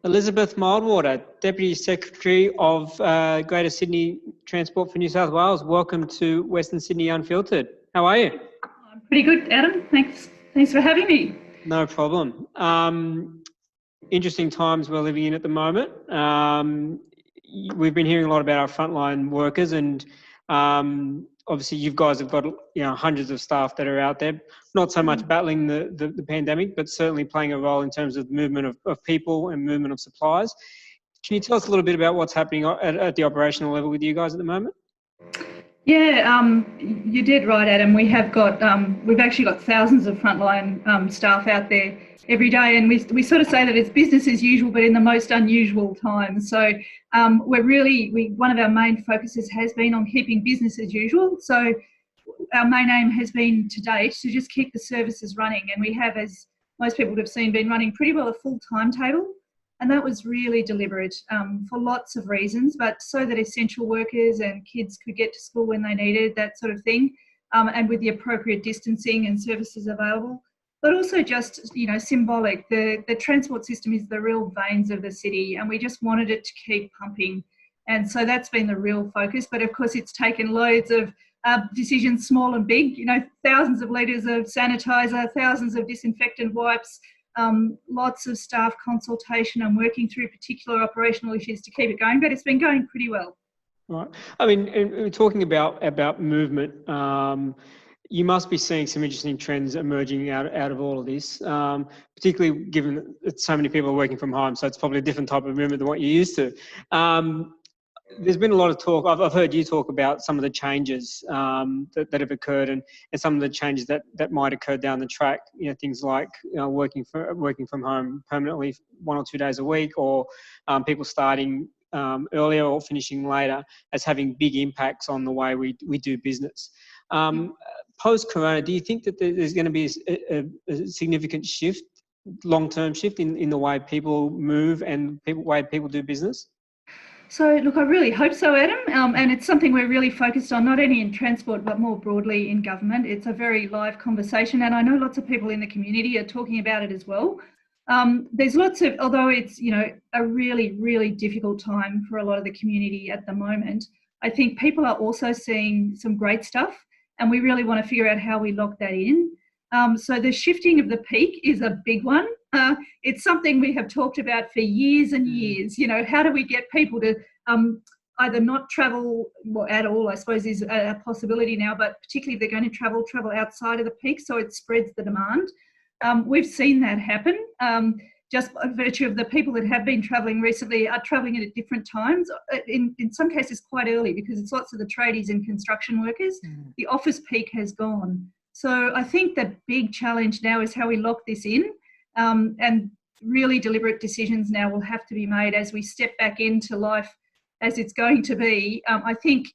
Elizabeth Mildwater, Deputy Secretary of Greater Sydney Transport for New South Wales. Welcome to Western Sydney Unfiltered. How are you? I'm pretty good, Adam. Thanks for having me. No problem. Interesting times we're living in at the moment. We've been hearing a lot about our frontline workers, and obviously you guys have got hundreds of staff that are out there, not so much battling the pandemic, but certainly playing a role in terms of movement of people and movement of supplies. Can you tell us a little bit about what's happening at the operational level with you guys at the moment? Yeah, you did right, Adam. We've actually got thousands of frontline staff out there every day, and we sort of say that it's business as usual, but in the most unusual times. So one of our main focuses has been on keeping business as usual. So our main aim has been to date to just keep the services running, and we have, as most people would have seen, been running pretty well a full timetable. And that was really deliberate for lots of reasons, but so that essential workers and kids could get to school when they needed, that sort of thing, and with the appropriate distancing and services available. But also just, symbolic. The transport system is the real veins of the city, and we just wanted it to keep pumping. And so that's been the real focus. But of course, it's taken loads of decisions, small and big, thousands of litres of sanitizer, thousands of disinfectant wipes, lots of staff consultation and working through particular operational issues to keep it going, but it's been going pretty well. Right. I mean, talking about movement, you must be seeing some interesting trends emerging out of all of this, particularly given that so many people are working from home, so it's probably a different type of movement than what you're used to. There's been a lot of talk. I've heard you talk about some of the changes that have occurred and some of the changes that might occur down the track. Things like working from home permanently 1 or 2 days a week, or people starting earlier or finishing later, as having big impacts on the way we do business. Post-corona, do you think that there's going to be a significant shift, long-term shift in the way people move and way people do business? So, look, I really hope so, Adam, and it's something we're really focused on, not only in transport, but more broadly in government. It's a very live conversation, and I know lots of people in the community are talking about it as well. There's lots of, although it's, a really, really difficult time for a lot of the community at the moment, I think people are also seeing some great stuff, and we really want to figure out how we lock that in. So the shifting of the peak is a big one. It's something we have talked about for years and years. How do we get people to either not travel at all, I suppose, is a possibility now, but particularly if they're going to travel outside of the peak, so it spreads the demand. We've seen that happen. Just by virtue of the people that have been travelling recently are travelling at different times, in some cases quite early, because it's lots of the tradies and construction workers. The office peak has gone. So I think the big challenge now is how we lock this in, and really deliberate decisions now will have to be made as we step back into life as it's going to be. I think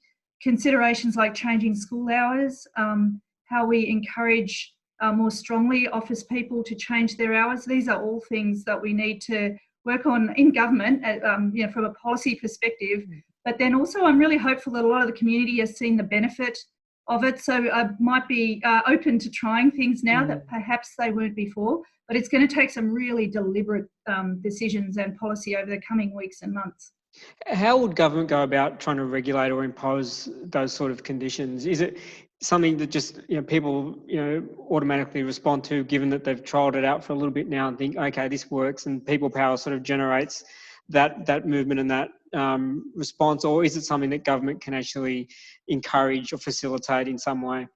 considerations like changing school hours, how we encourage more strongly office people to change their hours, these are all things that we need to work on in government, from a policy perspective. But then also I'm really hopeful that a lot of the community has seen the benefit of it, so I might be open to trying things now that perhaps they weren't before, but it's going to take some really deliberate decisions and policy over the coming weeks and months. How would government go about trying to regulate or impose those sort of conditions? Is it something that just people automatically respond to, given that they've trialled it out for a little bit now and think, okay, this works, and people power sort of generates that movement and that response, or is it something that government can actually encourage or facilitate in some way?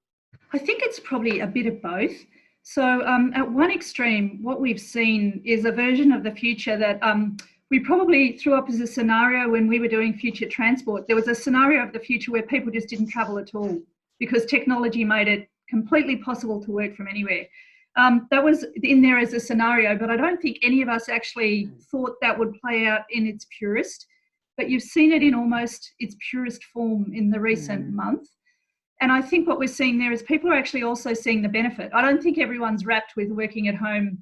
I think it's probably a bit of both. So at one extreme, what we've seen is a version of the future that we probably threw up as a scenario when we were doing future transport. There was a scenario of the future where people just didn't travel at all because technology made it completely possible to work from anywhere. That was in there as a scenario, but I don't think any of us actually thought that would play out in its purest. But you've seen it in almost its purest form in the recent month. And I think what we're seeing there is people are actually also seeing the benefit. I don't think everyone's wrapped with working at home,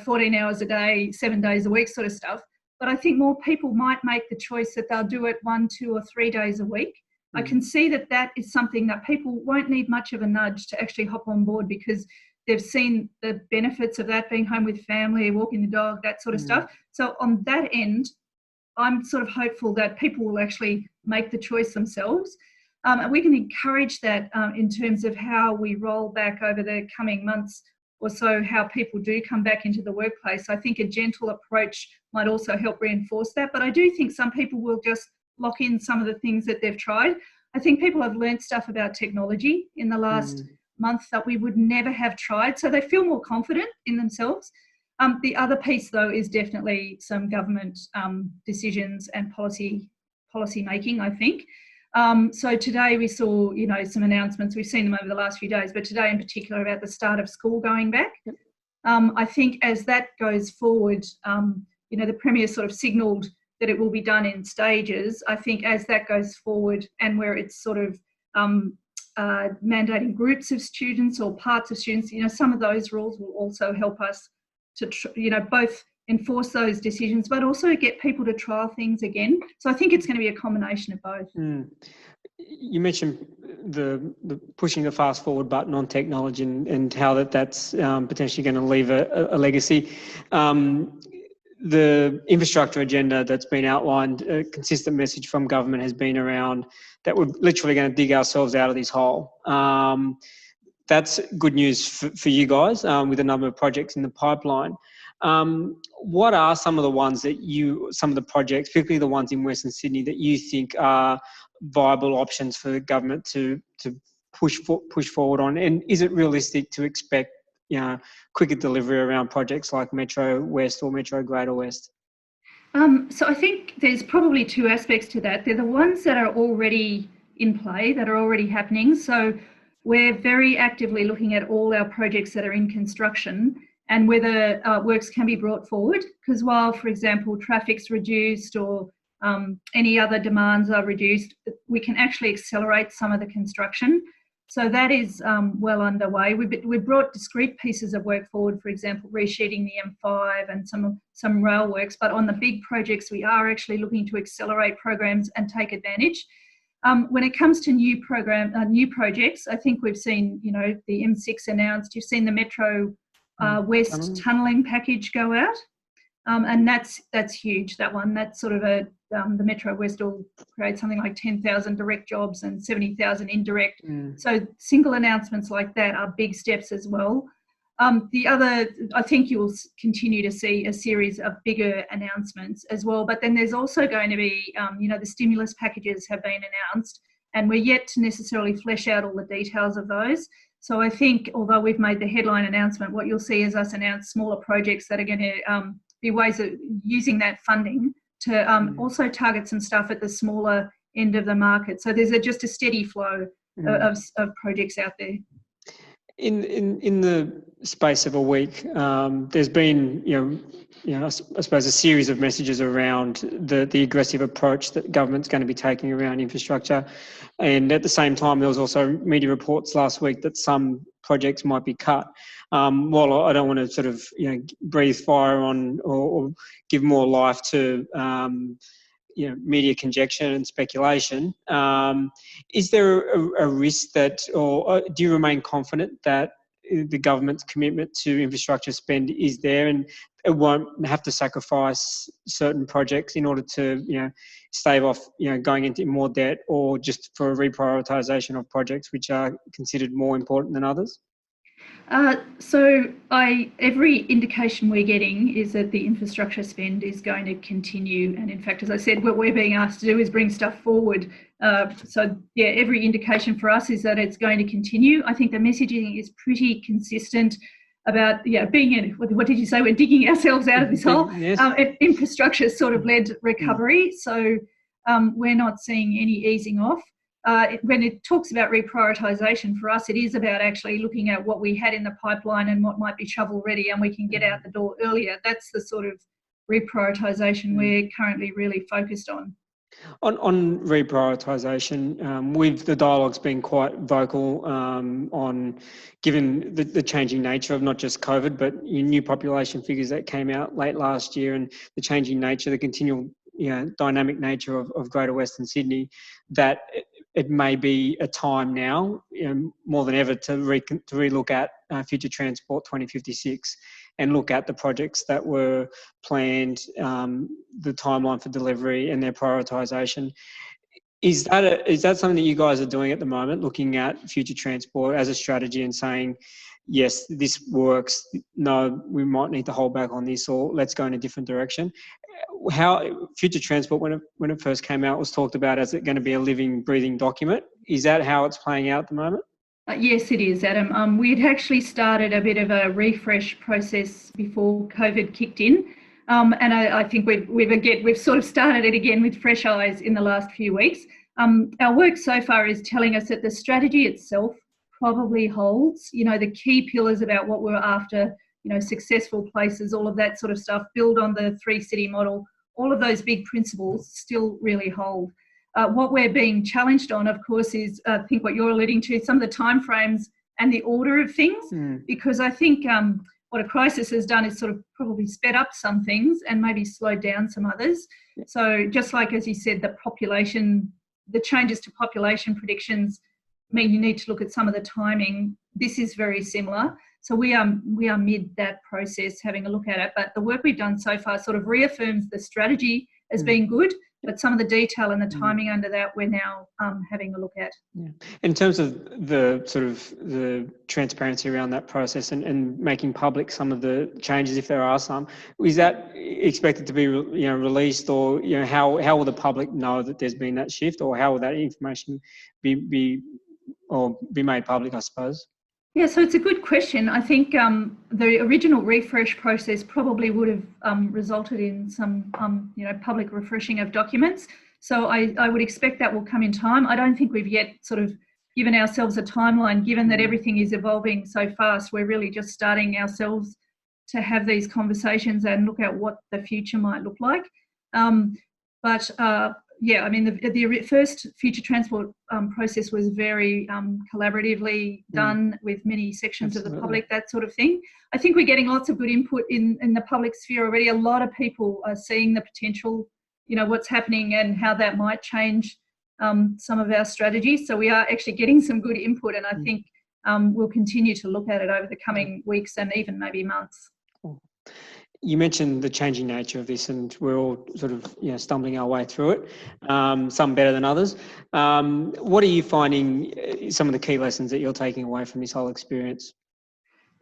14 hours a day, 7 days a week sort of stuff. But I think more people might make the choice that they'll do it 1, 2 or 3 days a week. I can see that is something that people won't need much of a nudge to actually hop on board, because They've seen the benefits of that, being home with family, walking the dog, that sort of stuff. So on that end, I'm sort of hopeful that people will actually make the choice themselves. And we can encourage that in terms of how we roll back over the coming months or so, how people do come back into the workplace. I think a gentle approach might also help reinforce that. But I do think some people will just lock in some of the things that they've tried. I think people have learned stuff about technology in the last month that we would never have tried. So they feel more confident in themselves. The other piece, though, is definitely some government decisions and policy making, I think. So today we saw, some announcements. We've seen them over the last few days, but today in particular about the start of school going back. I think as that goes forward, the Premier sort of signalled that it will be done in stages. I think as that goes forward and where it's sort of mandating groups of students or parts of students, some of those rules will also help us to, both enforce those decisions, but also get people to trial things again. So I think it's going to be a combination of both. You mentioned the pushing the fast forward button on technology and how that's potentially going to leave a legacy. The infrastructure agenda that's been outlined, a consistent message from government has been around that we're literally going to dig ourselves out of this hole. That's good news for you guys with a number of projects in the pipeline. What are some of the projects, particularly the ones in Western Sydney, that you think are viable options for the government to push forward on? And is it realistic to expect quicker delivery around projects like Metro West or Metro Greater West? So I think there's probably two aspects to that. They're the ones that are already in play, that are already happening. So we're very actively looking at all our projects that are in construction and whether works can be brought forward. Because while, for example, traffic's reduced or any other demands are reduced, we can actually accelerate some of the construction. So that is well underway. We brought discrete pieces of work forward, for example, resheeting the M5 and some rail works. But on the big projects, we are actually looking to accelerate programs and take advantage. When it comes to new projects, I think we've seen, the M6 announced. You've seen the Metro West tunnelling package go out, and that's huge. That one, that's sort of the Metro West will create something like 10,000 direct jobs and 70,000 indirect. So single announcements like that are big steps as well. The other, I think you'll continue to see a series of bigger announcements as well. But then there's also going to be, the stimulus packages have been announced and we're yet to necessarily flesh out all the details of those. So I think although we've made the headline announcement, what you'll see is us announce smaller projects that are going to be ways of using that funding to also target some stuff at the smaller end of the market. So there's just a steady flow of projects out there. In the space of a week, there's been, I suppose, a series of messages around the aggressive approach that government's going to be taking around infrastructure. And at the same time, there was also media reports last week that some projects might be cut. While I don't want to sort of, breathe fire on or give more life to, media conjecture and speculation, is there a risk that, or do you remain confident that the government's commitment to infrastructure spend is there and it won't have to sacrifice certain projects in order to, stave off, going into more debt, or just for a reprioritisation of projects which are considered more important than others? So every indication we're getting is that the infrastructure spend is going to continue. And in fact, as I said, what we're being asked to do is bring stuff forward. Every indication for us is that it's going to continue. I think the messaging is pretty consistent about, being in, what did you say? We're digging ourselves out of this hole. Yes. Infrastructure sort of led recovery. So we're not seeing any easing off. When it talks about reprioritisation, for us, it is about actually looking at what we had in the pipeline and what might be shovel ready and we can get out the door earlier. That's the sort of reprioritisation we're currently really focused on. On reprioritisation, the dialogue's been quite vocal on, given the changing nature of not just COVID, but new population figures that came out late last year and the changing nature, the continual dynamic nature of Greater Western Sydney, that it may be a time now, more than ever, to relook at Future Transport 2056 and look at the projects that were planned, the timeline for delivery and their prioritisation. Is that something that you guys are doing at the moment, looking at Future Transport as a strategy and saying, yes, this works, no, we might need to hold back on this, or let's go in a different direction? How Future Transport, when it first came out, was talked about as it going to be a living, breathing document. Is that how it's playing out at the moment? Yes, it is, Adam. We had actually started a bit of a refresh process before COVID kicked in. And I think we've sort of started it again with fresh eyes in the last few weeks. Our work so far is telling us that the strategy itself probably holds, the key pillars about what we're after, successful places, all of that sort of stuff, build on the 3-city model, all of those big principles still really hold. What we're being challenged on, of course, is I think what you're alluding to, some of the timeframes and the order of things, because I think what a crisis has done is sort of probably sped up some things and maybe slowed down some others. So just like, as you said, the changes to population predictions mean you need to look at some of the timing. This is very similar. So we are mid that process, having a look at it. But the work we've done so far sort of reaffirms the strategy as being good, but some of the detail and the timing under that we're now having a look at. Yeah. In terms of the sort of the transparency around that process and making public some of the changes, if there are some, is that expected to be released, or how will the public know that there's been that shift, or how will that information be made public, I suppose? Yeah, so it's a good question. I think the original refresh process probably would have resulted in some, public refreshing of documents. So I would expect that will come in time. I don't think we've yet sort of given ourselves a timeline, given that everything is evolving so fast. We're really just starting ourselves to have these conversations and look at what the future might look like. Yeah, I mean, the first Future Transport process was very collaboratively done with many sections of the public, that sort of thing. I think we're getting lots of good input in the public sphere already. A lot of people are seeing the potential, what's happening and how that might change some of our strategies. So we are actually getting some good input, and I think we'll continue to look at it over the coming weeks and even maybe months. You mentioned the changing nature of this, and we're all sort of stumbling our way through it, some better than others. What are you finding some of the key lessons that you're taking away from this whole experience?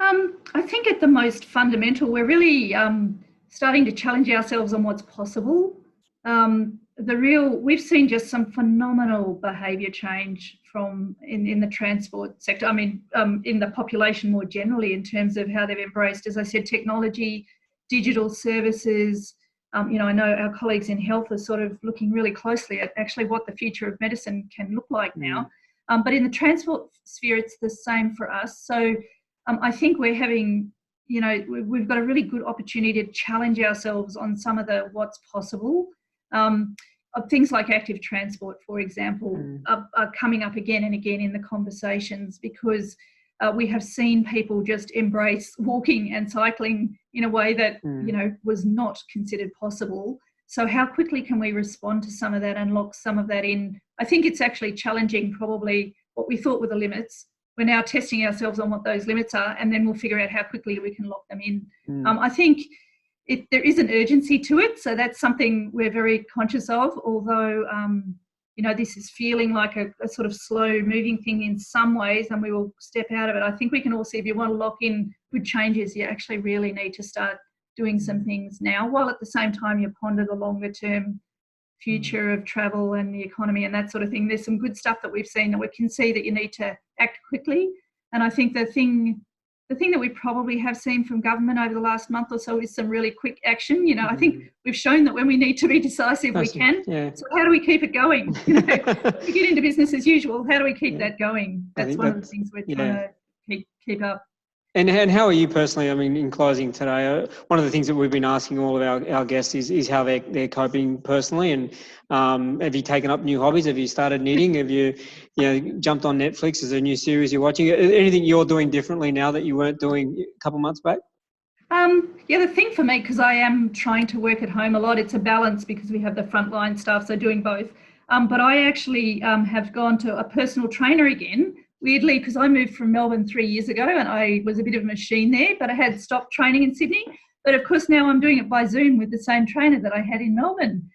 I think at the most fundamental, we're really starting to challenge ourselves on what's possible. We've seen just some phenomenal behaviour change in the transport sector. I mean, in the population more generally, in terms of how they've embraced, as I said, technology, digital services. I know our colleagues in health are sort of looking really closely at actually what the future of medicine can look like now. But in the transport sphere, it's the same for us. So I think we're having, we've got a really good opportunity to challenge ourselves on some of the what's possible. Things like active transport, for example, are coming up again and again in the conversations, because we have seen people just embrace walking and cycling in a way that, was not considered possible. So how quickly can we respond to some of that and lock some of that in? I think it's actually challenging probably what we thought were the limits. We're now testing ourselves on what those limits are, and then we'll figure out how quickly we can lock them in. I think there is an urgency to it. So that's something we're very conscious of, although, this is feeling like a sort of slow moving thing in some ways, and we will step out of it. I think we can all see if you want to lock in good changes, you actually really need to start doing some things now, while at the same time you ponder the longer term future of travel and the economy and that sort of thing. There's some good stuff that we've seen that we can see that you need to act quickly. And I think the thing that we probably have seen from government over the last month or so is some really quick action. I think we've shown that when we need to be decisive, we can. Yeah. So how do we keep it going? We get into business as usual. How do we keep that going? That's one of the things we're trying to keep up. And how are you personally? I mean, in closing today, one of the things that we've been asking all of our guests is how they're coping personally. And have you taken up new hobbies? Have you started knitting? Have you jumped on Netflix? Is there a new series you're watching? Anything you're doing differently now that you weren't doing a couple of months back? The thing for me, because I am trying to work at home a lot, it's a balance because we have the frontline staff, so doing both. But I actually have gone to a personal trainer again, weirdly, because I moved from Melbourne 3 years ago and I was a bit of a machine there, but I had stopped training in Sydney. But of course, now I'm doing it by Zoom with the same trainer that I had in Melbourne.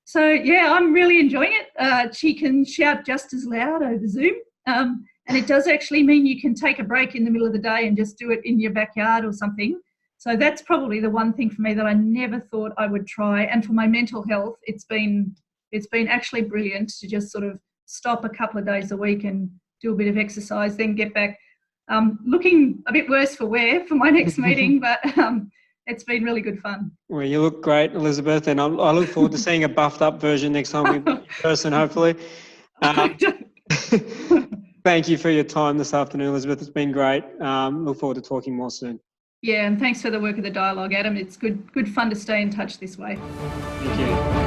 So, yeah, I'm really enjoying it. She can shout just as loud over Zoom. And it does actually mean you can take a break in the middle of the day and just do it in your backyard or something. So that's probably the one thing for me that I never thought I would try. And for my mental health, it's been actually brilliant to just sort of stop a couple of days a week and do a bit of exercise, then get back. Looking a bit worse for wear for my next meeting, but it's been really good fun. Well, you look great, Elizabeth, and I look forward to seeing a buffed up version next time we meet in person, hopefully. Thank you for your time this afternoon, Elizabeth. It's been great. Look forward to talking more soon. Yeah, and thanks for the work of the dialogue, Adam. It's good fun to stay in touch this way. Thank you.